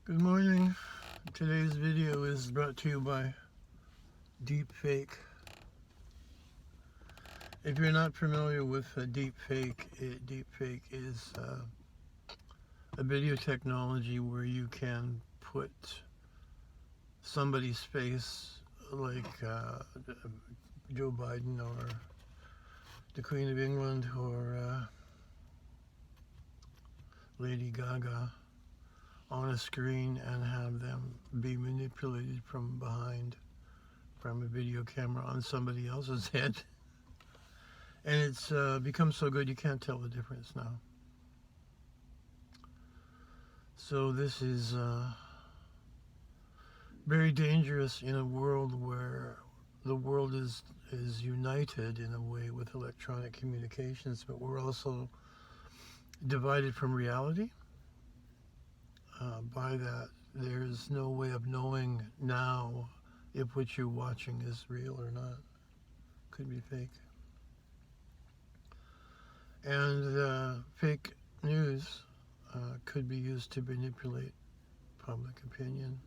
Good morning. Today's video is brought to you by deepfake. If you're not familiar with deepfake is a video technology where you can put somebody's face, like Joe Biden or the Queen of England or Lady Gaga, on a screen and have them be manipulated from behind from a video camera on somebody else's head. And it's become so good you can't tell the difference now. So this is very dangerous in a world where the world is united in a way with electronic communications, but we're also divided from reality. By that, there's no way of knowing now if what you're watching is real or not. Could be fake. And fake news could be used to manipulate public opinion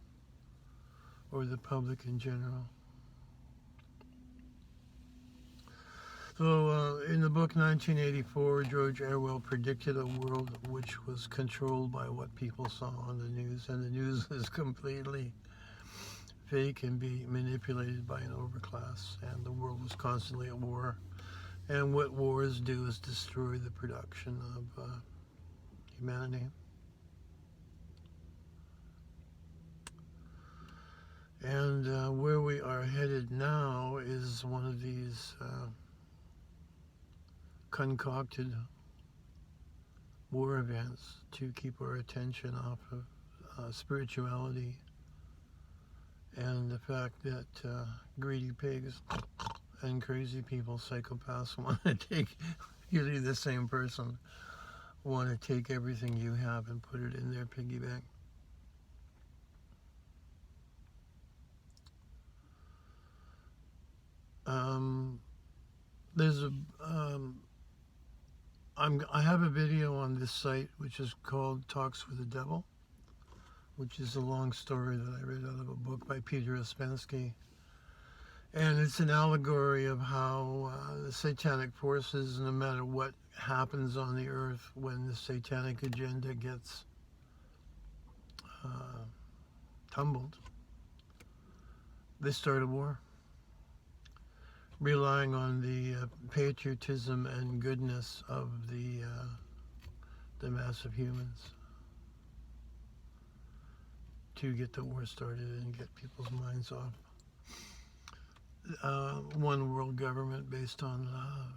or the public in general. So in the book 1984, George Orwell predicted a world which was controlled by what people saw on the news, and the news is completely fake and be manipulated by an overclass, and the world was constantly at war. And what wars do is destroy the production of humanity. And where we are headed now is one of these concocted war events to keep our attention off of spirituality and the fact that greedy pigs and crazy people, psychopaths, want to take, usually the same person, want to take everything you have and put it in their piggy bank. I have a video on this site which is called Talks with the Devil, which is a long story that I read out of a book by Peter OUSPENSKY. And it's an allegory of how the satanic forces, no matter what happens on the earth, when the satanic agenda gets tumbled, they start a war, relying on the patriotism and goodness of the mass of humans to get the war started and get people's minds off one world government based on love.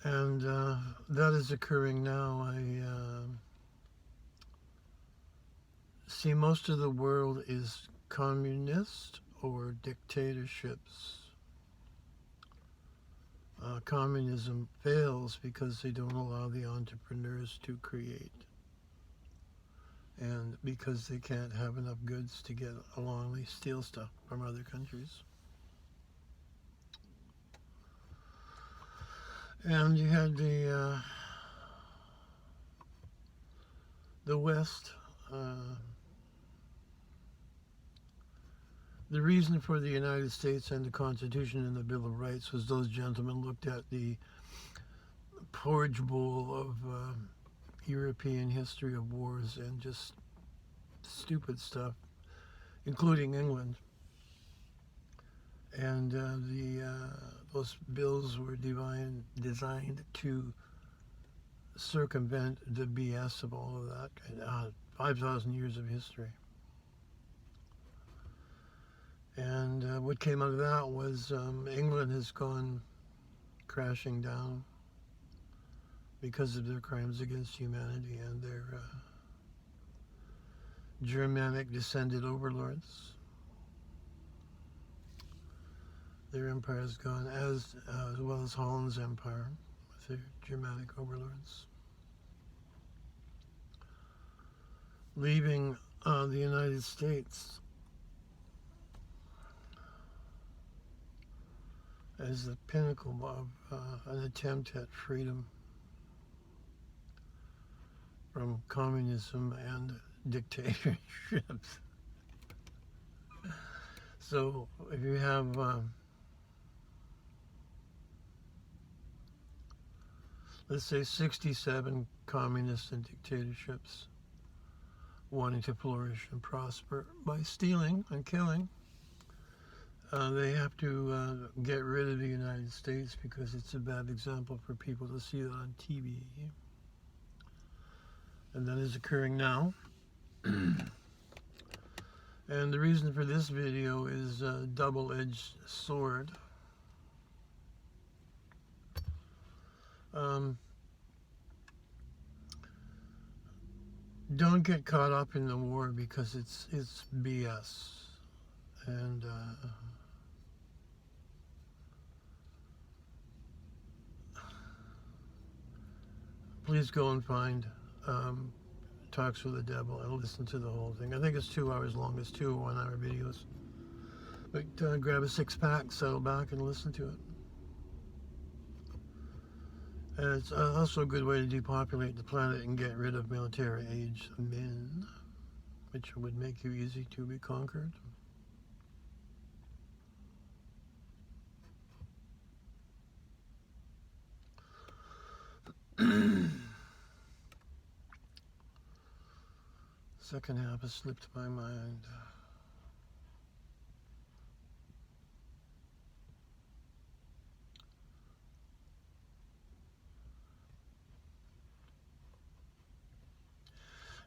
And that is occurring now. I see most of the world is communist or dictatorships. Communism fails because they don't allow the entrepreneurs to create, and because they can't have enough goods to get along, they steal stuff from other countries. And you had the West. The reason for the United States and the Constitution and the Bill of Rights was those gentlemen looked at the porridge bowl of European history of wars and just stupid stuff, including England. And those bills were designed to circumvent the BS of all of that, 5,000 years of history. And what came out of that was England has gone crashing down because of their crimes against humanity and their Germanic descended overlords. Their empire has gone, as well as Holland's empire with their Germanic overlords, leaving the United States as the pinnacle of an attempt at freedom from communism and dictatorships. So if you have let's say 67 communists and dictatorships wanting to flourish and prosper by stealing and killing, they have to get rid of the United States because it's a bad example for people to see that on TV. And that is occurring now. And the reason for this video is a double-edged sword. Don't get caught up in the war because it's BS. And please go and find Talks with the Devil and listen to the whole thing. I think it's 2 hours long. It's 2 one-hour videos. But grab a 6-pack, settle back, and listen to it. And it's also a good way to depopulate the planet and get rid of military-age men, which would make you easy to be conquered. Second half has slipped my mind.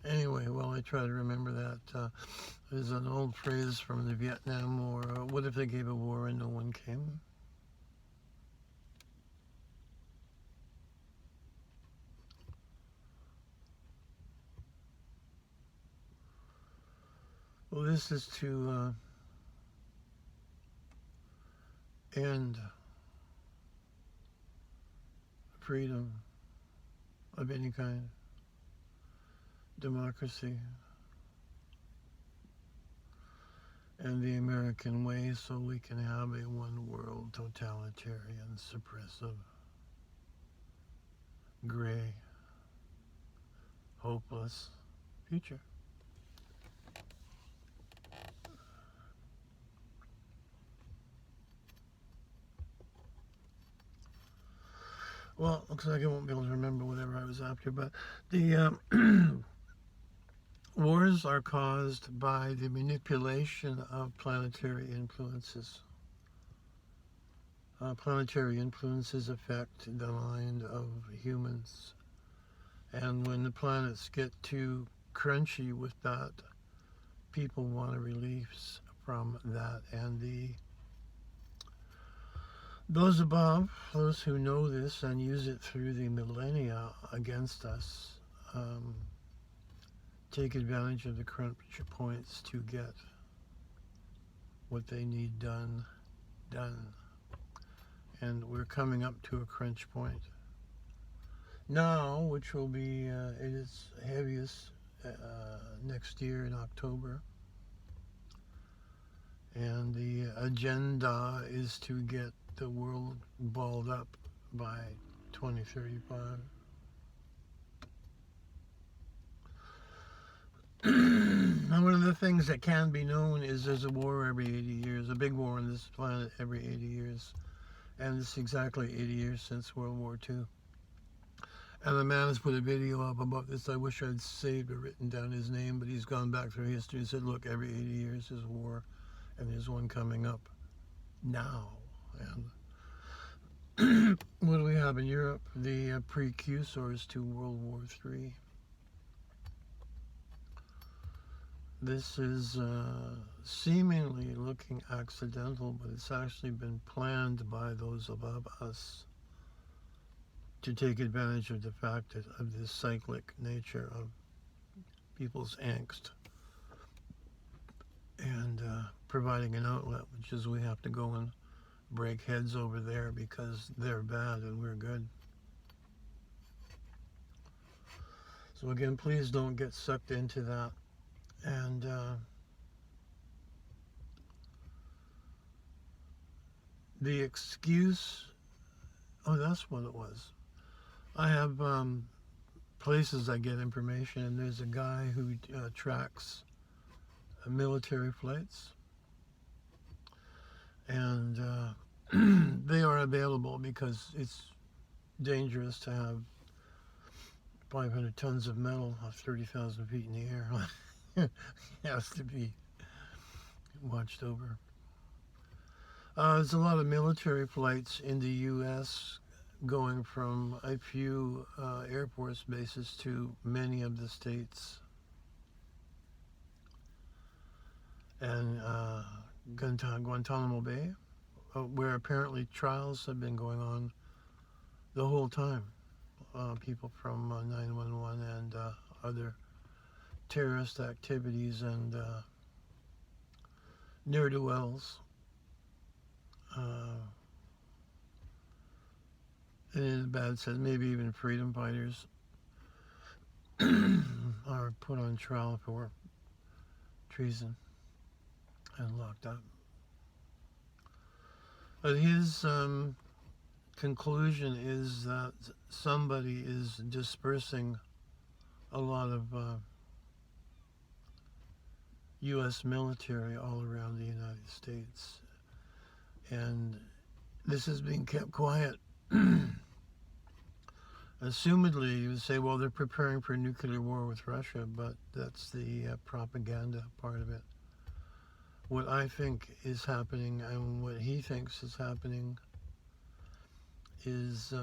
Anyway, well, I try to remember that. There's an old phrase from the Vietnam War, what if they gave a war and no one came? Well, this is to end freedom of any kind, democracy, and the American way, so we can have a one-world totalitarian, suppressive, gray, hopeless future. Well, looks like I won't be able to remember whatever I was after, but the wars are caused by the manipulation of planetary influences. Planetary influences affect the mind of humans. And when the planets get too crunchy with that, people want a release from that. And those above, those who know this and use it through the millennia against us, take advantage of the crunch points to get what they need done. And we're coming up to a crunch point now, which will be at its heaviest next year in October. And the agenda is to get the world balled up by 2035. Now, one of the things that can be known is there's a war every 80 years, a big war on this planet every 80 years. And it's exactly 80 years since World War II. And the man has put a video up about this. I wish I'd saved or written down his name, but he's gone back through history and said, look, every 80 years is a war, and there's one coming up now. And what do we have in Europe? The precursors to World War III. This is seemingly looking accidental, but it's actually been planned by those above us to take advantage of the fact that of this cyclic nature of people's angst and providing an outlet, which is we have to go and break heads over there because they're bad and we're good. So again, please don't get sucked into that. And the excuse, oh, that's what it was. I have places I get information, and there's a guy who tracks military flights, and they are available because it's dangerous to have 500 tons of metal off 30,000 feet in the air. It has to be watched over. There's a lot of military flights in the U.S. going from a few Air Force bases to many of the states. And Guantanamo Bay, where apparently trials have been going on the whole time. People from 911 and other terrorist activities and ne'er-do-wells. And in a bad sense, maybe even freedom fighters are put on trial for treason and locked up. But his conclusion is that somebody is dispersing a lot of U.S. military all around the United States. And this is being kept quiet. Assumedly, you would say, well, they're preparing for a nuclear war with Russia, but that's the propaganda part of it. What I think is happening and what he thinks is happening is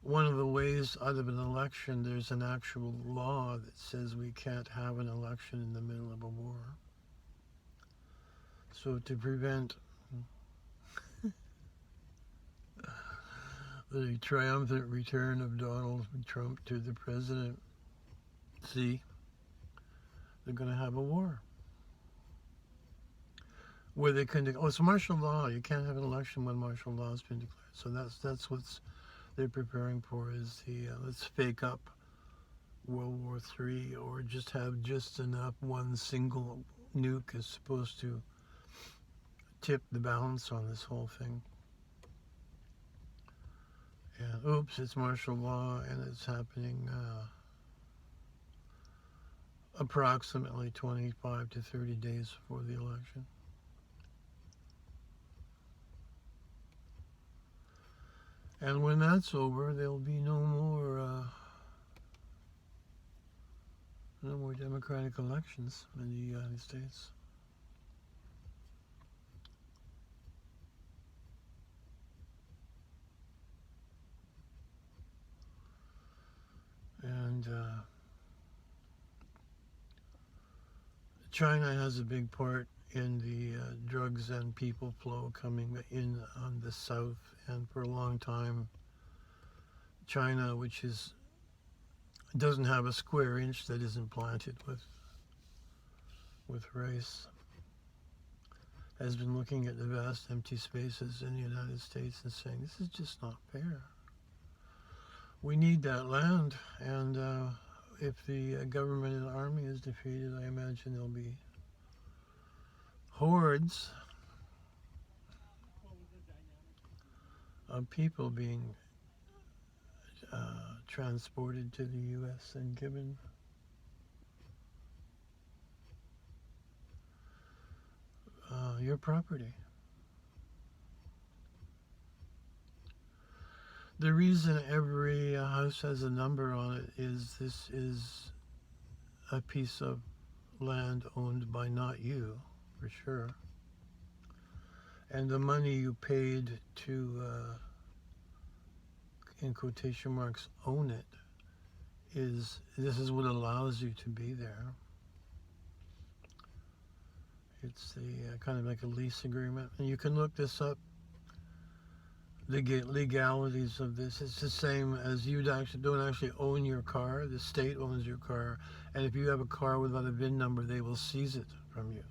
one of the ways out of an election, there's an actual law that says we can't have an election in the middle of a war. So to prevent the triumphant return of Donald Trump to the presidency, they're going to have a war. Where they can, it's martial law. You can't have an election when martial law has been declared. So that's what they're preparing for, is the let's fake up World War III, or just have just enough. One single nuke is supposed to tip the balance on this whole thing. And oops, it's martial law, and it's happening approximately 25 to 30 days before the election. And when that's over, there'll be no more democratic elections in the United States. And China has a big part in the drugs and people flow coming in on the south. And for a long time, China, which doesn't have a square inch that isn't planted with rice, has been looking at the vast empty spaces in the United States and saying, this is just not fair. We need that land, and if the government and army is defeated, I imagine there'll be hordes of people being transported to the U.S. and given your property. The reason every house has a number on it is this is a piece of land owned by not you, for sure. And the money you paid to, in quotation marks, own it, this is what allows you to be there. It's the kind of like a lease agreement. And you can look this up, the legalities of this. It's the same as you don't actually own your car. The state owns your car. And if you have a car without a VIN number, they will seize it from you.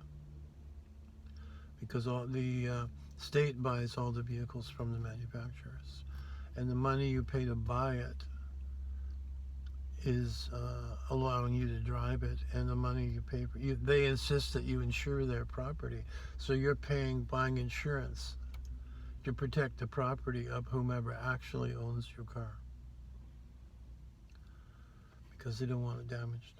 Because all the state buys all the vehicles from the manufacturers. And the money you pay to buy it is allowing you to drive it, and the money you pay for they insist that you insure their property, so you're buying insurance to protect the property of whomever actually owns your car, because they don't want it damaged.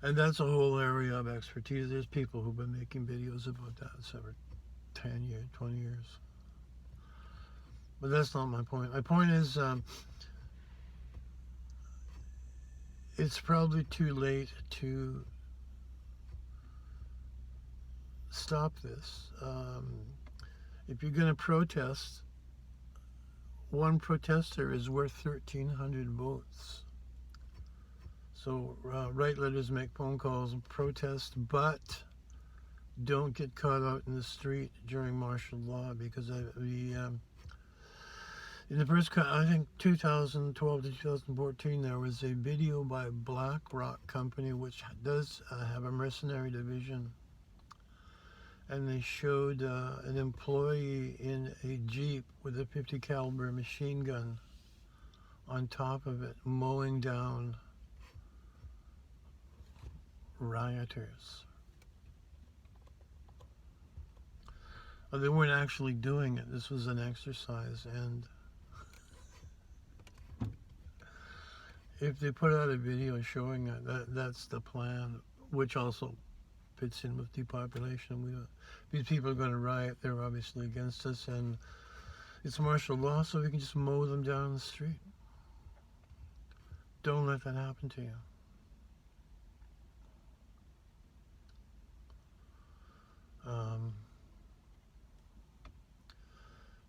And that's a whole area of expertise. There's people who've been making videos about that for 10 years, 20 years. But that's not my point. My point is, it's probably too late to stop this. If you're going to protest, one protester is worth 1,300 votes. So write letters, make phone calls, protest, but don't get caught out in the street during martial law, because in the first, I think 2012 to 2014, there was a video by BlackRock company, which does have a mercenary division, and they showed an employee in a Jeep with a .50 caliber machine gun on top of it, mowing down rioters. They weren't actually doing it. This was an exercise, and if they put out a video showing it, that's the plan, which also fits in with depopulation. These people are going to riot. They're obviously against us, and it's martial law, so we can just mow them down the street. Don't let that happen to you.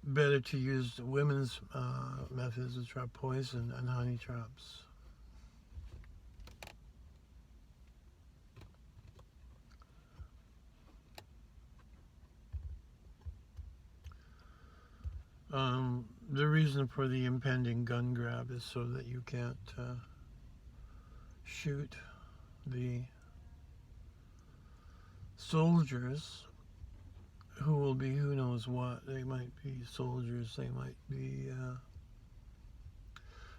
Better to use women's methods to trap poison and honey traps. The reason for the impending gun grab is so that you can't shoot the soldiers, who will be who knows what. They might be soldiers, they might be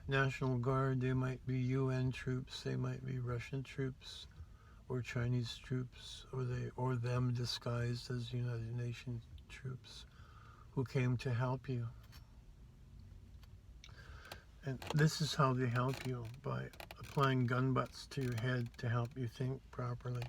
National Guard, they might be UN troops, they might be Russian troops or Chinese troops, or them disguised as United Nations troops who came to help you. And this is how they help you, by applying gun butts to your head to help you think properly.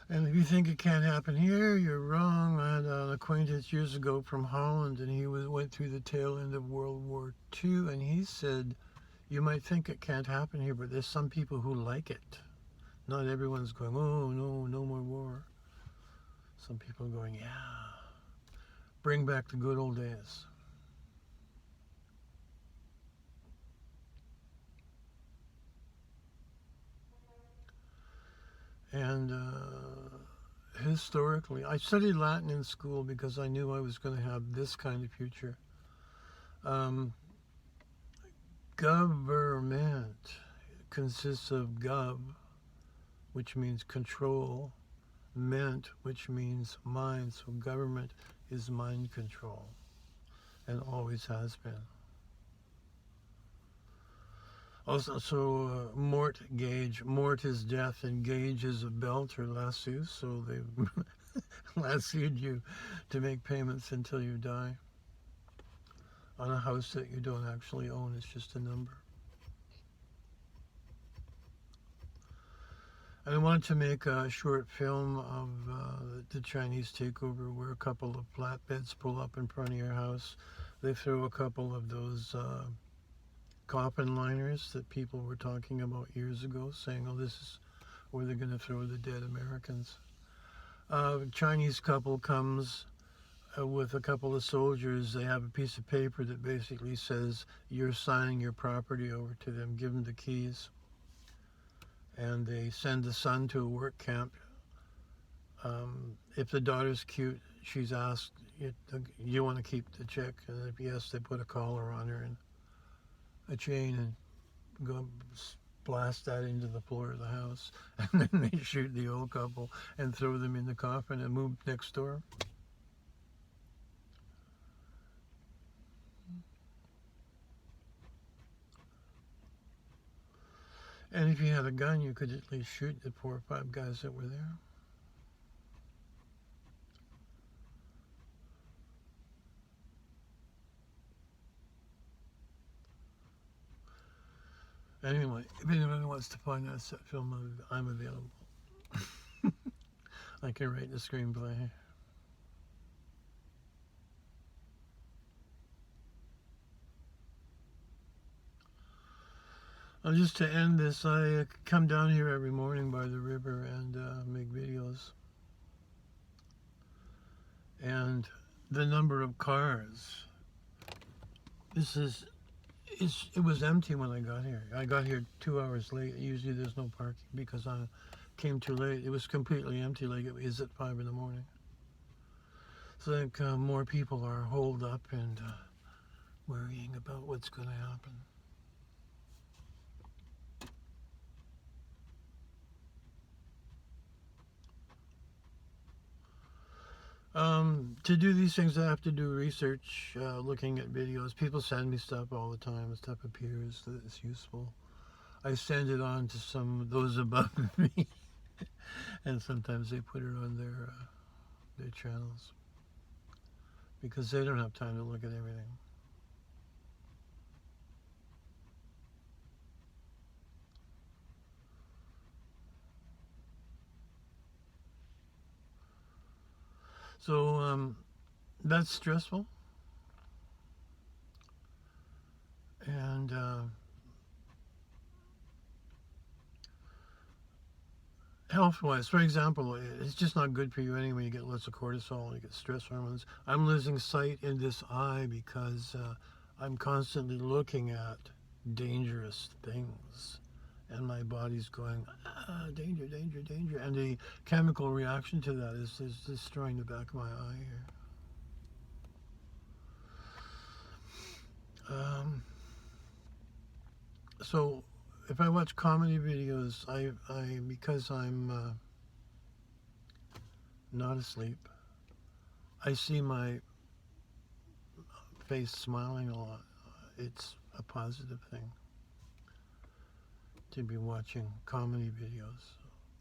And if you think it can't happen here, you're wrong. I had an acquaintance years ago from Holland, and he went through the tail end of World War II, and he said, you might think it can't happen here, but there's some people who like it. Not everyone's going, oh, no, no more war. Some people are going, yeah, bring back the good old days. And historically, I studied Latin in school because I knew I was going to have this kind of future. Government consists of gov, which means control, ment, which means mind. So government is mind control, and always has been. Also, so mort gauge. Mort is death, and gauge is a belt or lasso. So they've lassoed you to make payments until you die on a house that you don't actually own. It's just a number. And I wanted to make a short film of the Chinese takeover, where a couple of flatbeds pull up in front of your house. They throw a couple of those coffin liners that people were talking about years ago, saying, oh, this is where they're going to throw the dead Americans. A Chinese couple comes with a couple of soldiers. They have a piece of paper that basically says, you're signing your property over to them, give them the keys. And they send the son to a work camp. If the daughter's cute, she's asked, you want to keep the chick? And if yes, they put a collar on her and a chain and go blast that into the floor of the house. And then they shoot the old couple and throw them in the coffin and move next door. And if you had a gun, you could at least shoot the 4 or 5 guys that were there. Anyway, if anyone wants to find that set film, I'm available. I can write the screenplay. Just to end this, I come down here every morning by the river and make videos. And the number of cars, it was empty when I got here. I got here 2 hours late. Usually there's no parking because I came too late. It was completely empty like it is at 5 in the morning. So I think more people are holed up and worrying about what's going to happen. To do these things, I have to do research, looking at videos. People send me stuff all the time. Stuff appears that is useful. I send it on to those above me, and sometimes they put it on their channels because they don't have time to look at everything. So that's stressful. And health-wise, for example, it's just not good for you anyway. You get lots of cortisol, you get stress hormones. I'm losing sight in this eye because I'm constantly looking at dangerous things. And my body's going, danger, danger, danger. And the chemical reaction to that is destroying the back of my eye here. So if I watch comedy videos, because I'm not asleep, I see my face smiling a lot. It's a positive thing to be watching comedy videos,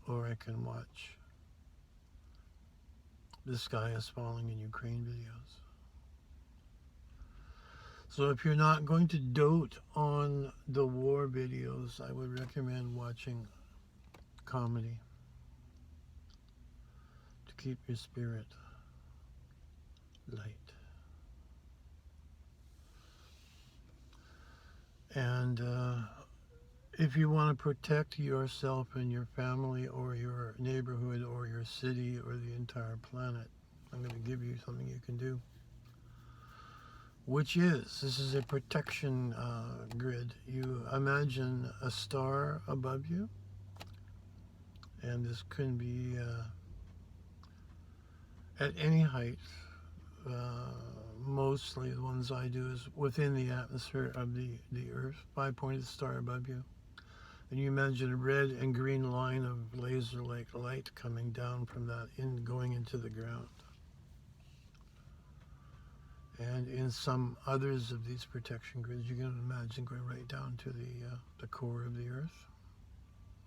or I can watch the sky is falling in Ukraine videos. So if you're not going to dote on the war videos, I would recommend watching comedy to keep your spirit light. And if you want to protect yourself and your family or your neighborhood or your city or the entire planet, I'm going to give you something you can do. This is a protection grid. You imagine a star above you, and this can be at any height. Mostly the ones I do is within the atmosphere of the Earth, 5-pointed star above you. And you imagine a red and green line of laser-like light coming down from that, going into the ground. And in some others of these protection grids, you can imagine going right down to the core of the Earth,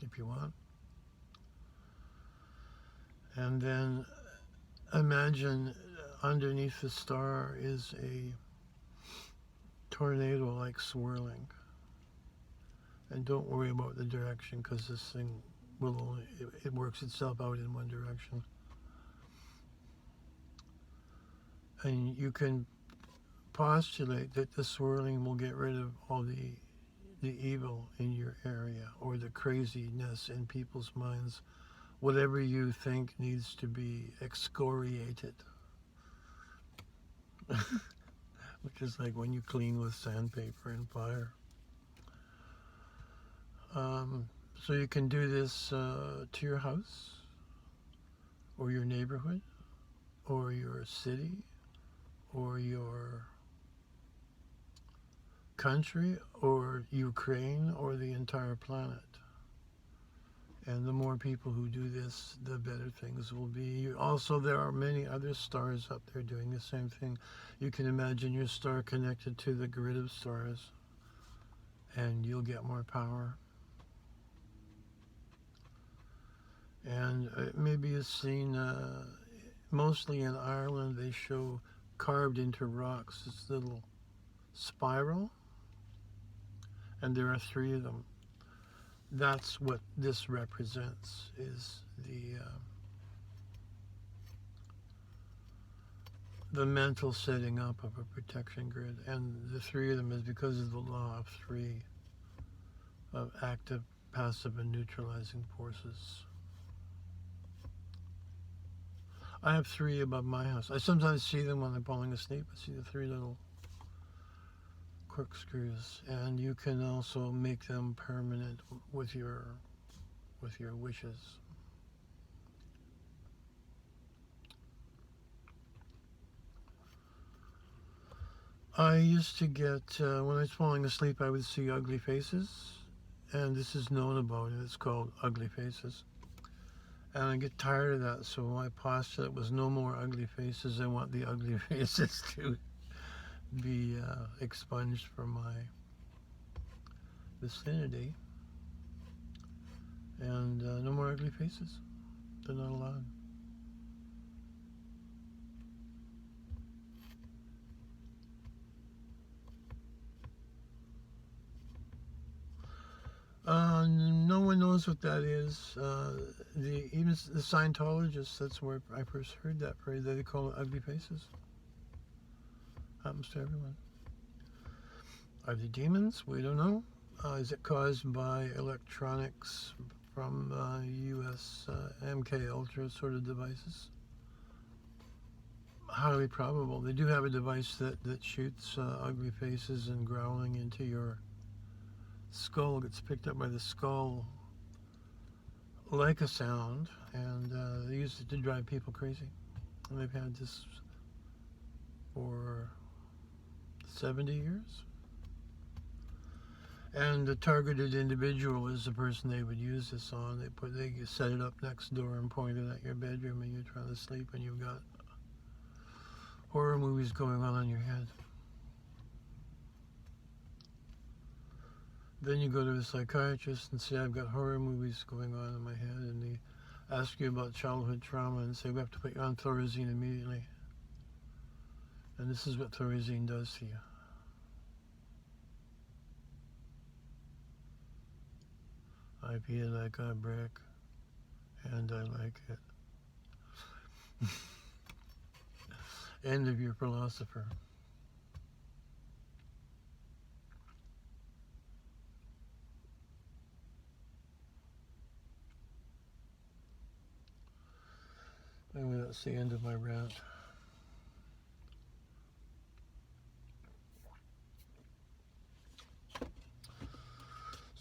if you want. And then imagine underneath the star is a tornado-like swirling. And don't worry about the direction, because this thing it works itself out in one direction. And you can postulate that the swirling will get rid of all the evil in your area, or the craziness in people's minds. Whatever you think needs to be excoriated. Which is like when you clean with sandpaper and fire. So you can do this to your house, or your neighborhood, or your city, or your country, or Ukraine, or the entire planet. And the more people who do this, the better things will be. Also, there are many other stars up there doing the same thing. You can imagine your star connected to the grid of stars, and you'll get more power. And maybe you've seen, mostly in Ireland, they show carved into rocks this little spiral, and there are 3 of them. That's what this represents, is the mental setting up of a protection grid. And the 3 of them is because of the law of 3, of active, passive, and neutralizing forces. I have 3 above my house. I sometimes see them when I'm falling asleep. I see the 3 little corkscrews, and you can also make them permanent with your wishes. I used to get, when I was falling asleep, I would see ugly faces, and this is known about it. It's called ugly faces. And I get tired of that, so my postulate was no more ugly faces. I want the ugly faces to be expunged from my vicinity. And no more ugly faces. They're not allowed. No one knows what that is. Even the Scientologists, that's where I first heard that phrase. They call it ugly faces. Happens to everyone. Are they demons? We don't know. Is it caused by electronics from US MK Ultra sort of devices? Highly probable. They do have a device that shoots ugly faces and growling into your skull. Gets picked up by the skull like a sound, and they use it to drive people crazy. And they've had this for 70 years. And the targeted individual is the person they would use this on. They set it up next door and point it at your bedroom, and you're trying to sleep, and you've got horror movies going on in your head. Then you go to a psychiatrist and say, I've got horror movies going on in my head, and they ask you about childhood trauma and say, we have to put you on Thorazine immediately. And this is what Thorazine does to you. I feel like a brick, and I like it. End of your philosopher. Anyway, that's the end of my rant.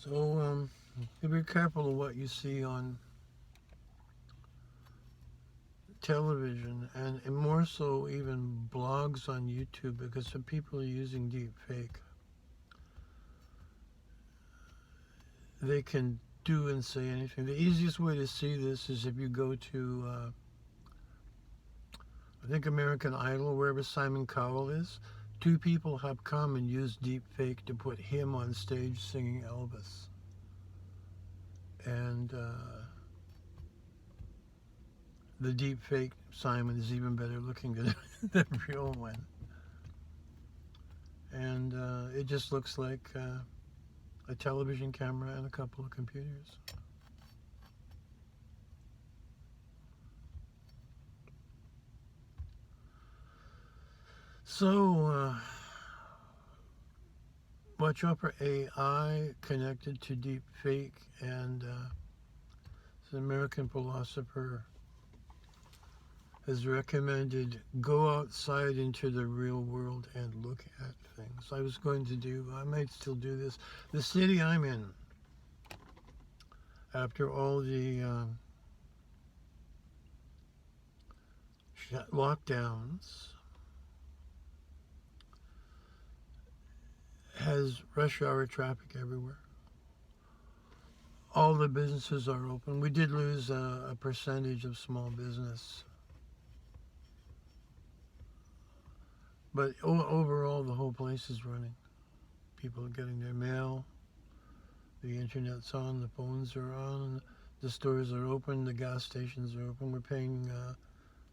So, be careful of what you see on television, and more so even blogs on YouTube, because some people are using deep fake. They can do and say anything. The easiest way to see this is if you go to, I think, American Idol, wherever Simon Cowell is. 2 people have come and used deep fake to put him on stage singing Elvis. And the deep fake Simon is even better looking than the real one. And it just looks like a television camera and a couple of computers. So, watch out for AI connected to deep fake, and the American philosopher has recommended go outside into the real world and look at things. I might still do this. The city I'm in, after all the lockdowns, has rush hour traffic everywhere. All the businesses are open. We did lose a percentage of small business, but overall the whole place is running. People are getting their mail, the internet's on, the phones are on, The stores are open, the gas stations are open. We're paying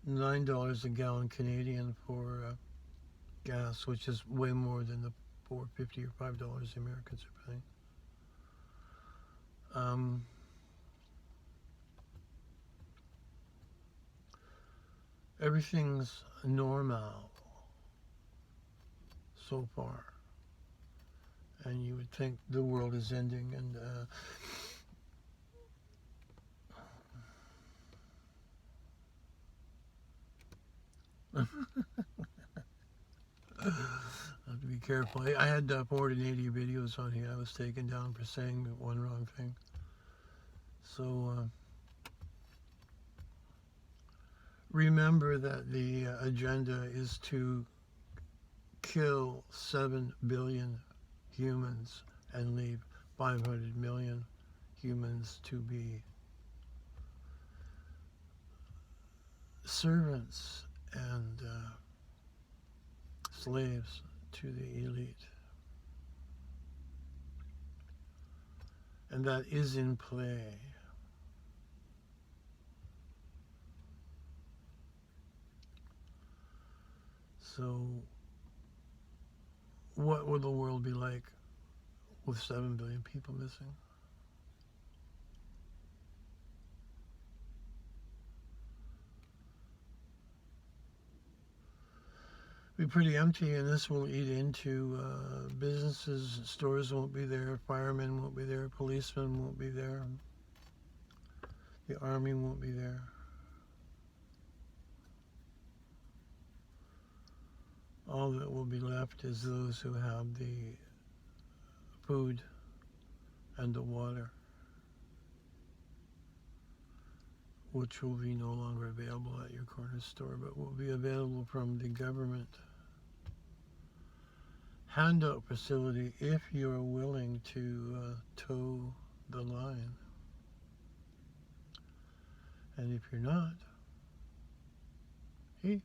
$9 a gallon Canadian for gas, which is way more than the $4.50 or $5 the Americans are paying. Everything's normal so far, and you would think the world is ending, and I have to be careful. I had 480 videos on here. I was taken down for saying one wrong thing. So remember that the agenda is to kill 7 billion humans and leave 500 million humans to be servants and slaves to the elite. And that is in play. So what will the world be like with 7 billion people missing? Be pretty empty, and this will eat into businesses. Stores won't be there, firemen won't be there, policemen won't be there, the army won't be there. All that will be left is those who have the food and the water, which will be no longer available at your corner store, but will be available from the government handout facility if you're willing to toe the line. And if you're not, hey,